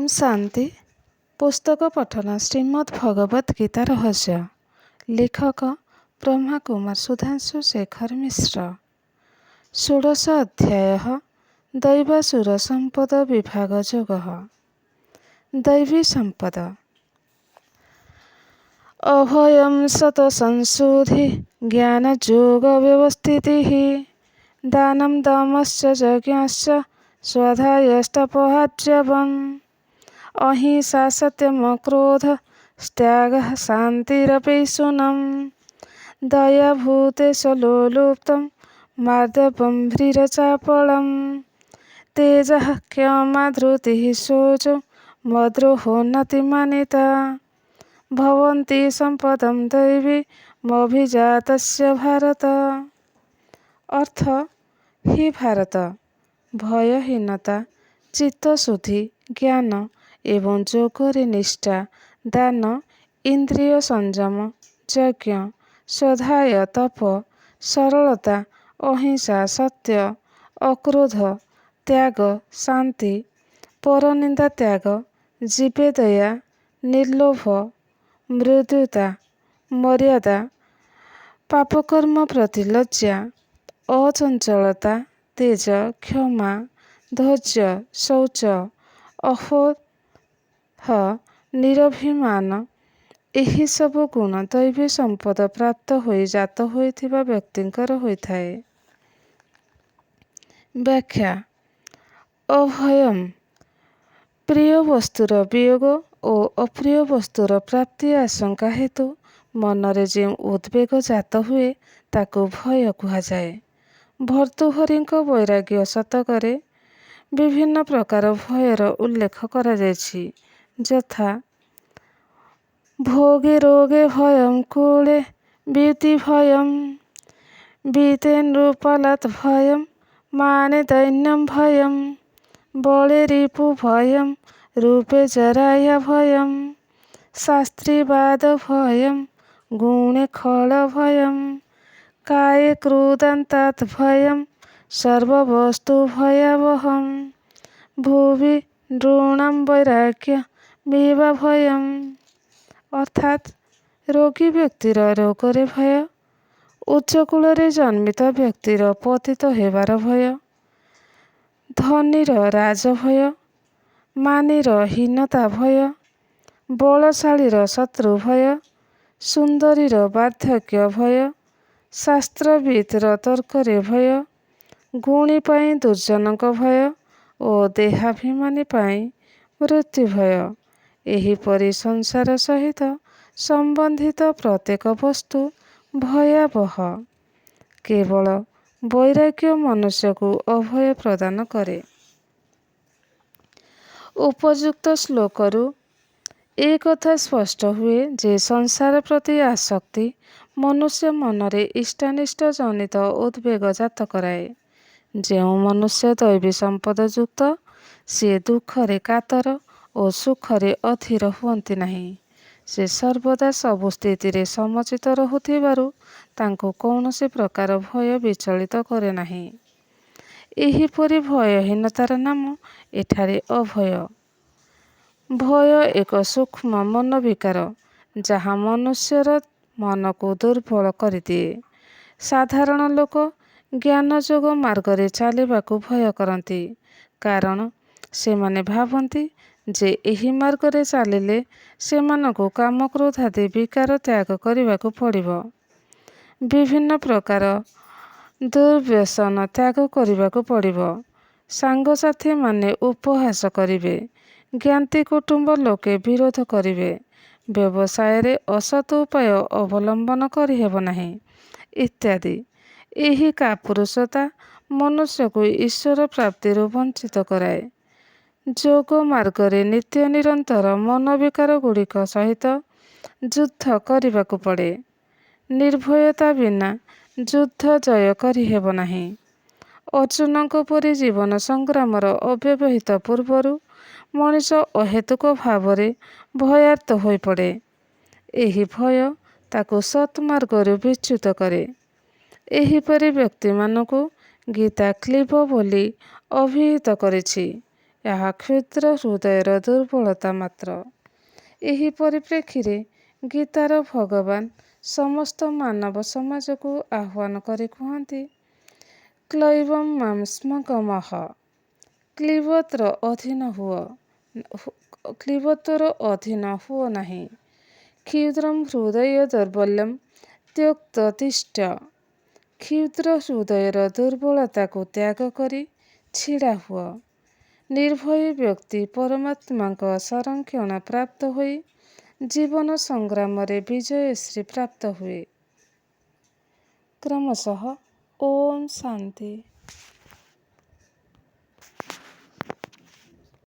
ଓମ୍ ଶାନ୍ତି। ପୁସ୍ତକ ପଠନ ଶ୍ରୀମଦ୍ ଭଗବତ୍ ଗୀତା ରହସ୍ୟ। ଲେଖକ ବ୍ରହ୍ମା କୁମାର ସୁଧାଂଶୁ ଶେଖର ମିଶ୍ର। ଷୋଡ଼ଶ ଅଧ୍ୟାୟ ଦୈବାସୁର ସମ୍ପଦ ବିଭାଗ ଯୋଗ। ଦୈବୀ ସମ୍ପଦ। ଅଭୟଂ ସତ ସଂଶୋଧି ଜ୍ଞାନ ଯୋଗ ବ୍ୟବସ୍ଥିତିଃ ଦାନଂ ଦମଶ୍ଚ ଯଜ୍ଞଶ୍ଚ ସ୍ୱାଧ୍ୟାୟସ୍ତପହାର୍ଜବଂ ଅହିଂସା ସତ୍ୟମ କ୍ରୋଧ ତ୍ୟାଗଃ ଶାନ୍ତିରପୈଶୁନଂ ଦୟା ଭୂତେଷ ଲୋଲୁପ୍ତଂ ମାର୍ଦବଂ ଭ୍ରୀରଚାପଳଂ ତେଜଃ କ୍ଷମା ଧୃତିଃ ଶୌଚୋ ମଦ୍ରୋହୋ ନତିମାନିତା ଭବନ୍ତି ସମ୍ପଦଂ ଦୈବୀମଭିଜାତସ୍ୟ ଭାରତ। ଅର୍ଥ, ହି ଭାରତ, ଭୟହୀନତା, ଚିତ୍ତଶୁଦ୍ଧି, ଜ୍ଞାନ ଏବଂ ଯୋଗରେ ନିଷ୍ଠା, ଦାନ, ଇନ୍ଦ୍ରିୟ ସଂଯମ, ଯଜ୍ଞ, ସ୍ୱାଧ୍ୟାୟ, ତପ, ସରଳତା, ଅହିଂସା, ସତ୍ୟ, ଅକ୍ରୋଧ, ତ୍ୟାଗ, ଶାନ୍ତି, ପରନିନ୍ଦା ତ୍ୟାଗ, ଜୀବେଦୟା, ନିର୍ଲୋଭ, ମୃଦୁତା, ମର୍ୟାଦା, ପାପକର୍ମ ପ୍ରତି ଲଜ୍ଜା, ଅଚଞ୍ଚଳତା, ତେଜ, କ୍ଷମା, ଧୈର୍ଯ୍ୟ, ଶୌଚ, ଅହୋହ, ନିରଭିମାନ ଏହିସବୁ ଗୁଣ ଦୈବୀ ସମ୍ପଦ ପ୍ରାପ୍ତ ହୋଇ ଜାତ ହୋଇଥିବା ବ୍ୟକ୍ତିଙ୍କର ହୋଇଥାଏ। ବ୍ୟାଖ୍ୟା। ଅଭୟମ୍ ପ୍ରିୟ ବସ୍ତୁର ବିୟୋଗ ଓ ଅପ୍ରିୟ ବସ୍ତୁର ପ୍ରାପ୍ତି ଆଶଙ୍କା ହେତୁ ମନରେ ଯେଉଁ ଉଦ୍ବେଗ ଜାତ ହୁଏ ତାକୁ ଭୟ କୁହାଯାଏ। ଭର୍ତ୍ତୃହରିଙ୍କ ବୈରାଗ୍ୟ ଶତକରେ ବିଭିନ୍ନ ପ୍ରକାର ଭୟର ଉଲ୍ଲେଖ କରାଯାଇଛି, ଯଥା ଭୋଗେ ରୋଗେ ଭୟଂ କୁଳେ ବିତ୍ତି ଭୟଂ ବିତେ ନୃପଲାତ୍ ଭୟଂ ମାନେ ଦୈନ୍ୟଂ ଭୟଂ ବଳେ ରିପୁ ଭୟଂ ରୂପେ ଜରାୟା ଭୟଂ ଶାସ୍ତ୍ରୀବାଦ ଭୟଂ ଗୁଣେ ଖଳ ଭୟଂ କାୟେ କ୍ରୋଧାନ୍ତାତ୍ ଭୟଂ ସର୍ବବস্তୁ ଭୟାବହଂ ଭୁବି ନୃଣାଂ ବୈରାଗ୍ୟ ମେବା ଭୟଂ। ଅର୍ଥାତ୍ ରୋଗୀ ବ୍ୟକ୍ତିର ରୋଗରେ ଭୟ, ଉଚ୍ଚକୁଳରେ ଜନ୍ମିତ ବ୍ୟକ୍ତିର ପତିତ ହେବାର ଭୟ, ଧନୀର ରାଜଭୟ, ମାନିର ହୀନତା ଭୟ, ବଳଶାଳୀର ଶତ୍ରୁ ଭୟ, ସୁନ୍ଦରୀର ବାର୍ଦ୍ଧକ୍ୟ ଭୟ, ଶାସ୍ତ୍ରବିତ୍ର ତର୍କରେ ଭୟ, ଗୁଣୀ ପାଇଁ ଦୁର୍ଜନଙ୍କ ଭୟ ଓ ଦେହାଭିମାନୀ ପାଇଁ ମୃତ୍ୟୁ ଭୟ। ଏହିପରି ସଂସାର ସହିତ ସମ୍ବନ୍ଧିତ ପ୍ରତ୍ୟେକ ବସ୍ତୁ ଭୟାବହ। କେବଳ ବୈରାଗ୍ୟ ମନୁଷ୍ୟକୁ ଅଭୟ ପ୍ରଦାନ କରେ। ଉପଯୁକ୍ତ ଶ୍ଲୋକରୁ ଏ କଥା ସ୍ପଷ୍ଟ ହୁଏ ଯେ ସଂସାର ପ୍ରତି ଆସକ୍ତି ମନୁଷ୍ୟ ମନରେ ଇଷ୍ଟାନିଷ୍ଟ ଜନିତ ଉଦ୍ବେଗ ଜାତ କରାଏ। ଯେଉଁ ମନୁଷ୍ୟ ଦୈବୀ ସମ୍ପଦ ଯୁକ୍ତ, ସିଏ ଦୁଃଖରେ କାତର ଓ ସୁଖରେ ଅଧୀର ହୁଅନ୍ତି ନାହିଁ। ସେ ସର୍ବଦା ସବୁ ସ୍ଥିତିରେ ସମଚିତ ରହୁଥିବାରୁ ତାଙ୍କୁ କୌଣସି ପ୍ରକାର ଭୟ ବିଚଳିତ କରେ ନାହିଁ। ଏହିପରି ଭୟହୀନତାର ନାମ ଏଠାରେ ଅଭୟ। ଭୟ ଏକ ସୂକ୍ଷ୍ମ ମନୋବିକାର ଯାହା ମନୁଷ୍ୟର ମନକୁ ଦୁର୍ବଳ କରିଦିଏ। ସାଧାରଣ ଲୋକ ଜ୍ଞାନଯୋଗ ମାର୍ଗରେ ଚାଲିବାକୁ ଭୟ କରନ୍ତି, କାରଣ ସେମାନେ ଭାବନ୍ତି ଯେ ଏହି ମାର୍ଗରେ ଚାଲିଲେ ସେମାନଙ୍କୁ କାମକ୍ରୋଧାଦି ବିକାର ତ୍ୟାଗ କରିବାକୁ ପଡ଼ିବ, ବିଭିନ୍ନ ପ୍ରକାର ଦୁର୍ବ୍ୟସନ ତ୍ୟାଗ କରିବାକୁ ପଡ଼ିବ, ସାଙ୍ଗସାଥୀମାନେ ଉପହାସ କରିବେ, ଜ୍ଞାତି କୁଟୁମ୍ବ ଲୋକେ ବିରୋଧ କରିବେ, ବ୍ୟବସାୟରେ ଅସତ୍ ଉପାୟ ଅବଲମ୍ବନ କରିହେବ ନାହିଁ ଇତ୍ୟାଦି। ଏହି କାପୁରୁଷତା ମନୁଷ୍ୟକୁ ଈଶ୍ୱର ପ୍ରାପ୍ତିରୁ ବଞ୍ଚିତ କରାଏ। ଯୋଗ ମାର୍ଗରେ ନିତ୍ୟ ନିରନ୍ତର ମନୋବିକାର ଗୁଡ଼ିକ ସହିତ ଯୁଦ୍ଧ କରିବାକୁ ପଡ଼େ। ନିର୍ଭୟତା ବିନା ଯୁଦ୍ଧ ଜୟ କରିହେବ ନାହିଁ। ଅର୍ଜୁନଙ୍କ ପରି ଜୀବନ ସଂଗ୍ରାମର ଅବ୍ୟବହିତ ପୂର୍ବରୁ ମଣିଷ ଅହେତୁକ ଭାବରେ ଭୟାର୍ତ୍ତ ହୋଇପଡ଼େ। ଏହି ଭୟ ତାକୁ ସତ୍ମାର୍ଗରୁ ବିଚ୍ୟୁତ କରେ। ଏହିପରି ବ୍ୟକ୍ତିମାନଙ୍କୁ ଗୀତା କ୍ଳୀବ ବୋଲି ଅଭିହିତ କରିଛି। ଏହା କ୍ଷୁଦ୍ର ହୃଦୟର ଦୁର୍ବଳତା ମାତ୍ର। ଏହି ପରିପ୍ରେକ୍ଷୀରେ ଗୀତାର ଭଗବାନ ସମସ୍ତ ମାନବ ସମାଜକୁ ଆହ୍ୱାନ କରି କୁହନ୍ତି, କ୍ଳୈବଂ ମାଂସ୍ମଗମଃ, କ୍ଳୀବତ୍ର ଅଧୀନ ହୁଅ ନାହିଁ। କ୍ଷୁଦ୍ରଂ ହୃଦୟ ଦୌର୍ବଲ୍ୟଂ ତ୍ୟକ୍ତ ତିଷ୍ଠ। କ୍ଷୁଦ୍ର ହୃଦୟର ଦୁର୍ବଳତାକୁ ତ୍ୟାଗ କରି ଛିଡ଼ା ହୁଅ। ନିର୍ଭୟ ବ୍ୟକ୍ତି ପରମାତ୍ମାଙ୍କ ସଂରକ୍ଷଣ ପ୍ରାପ୍ତ ହୋଇ ଜୀବନ ସଂଗ୍ରାମରେ ବିଜୟଶ୍ରୀ ପ୍ରାପ୍ତ ହୁଏ। କ୍ରମଶଃ ଓମ୍ ଶାନ୍ତି।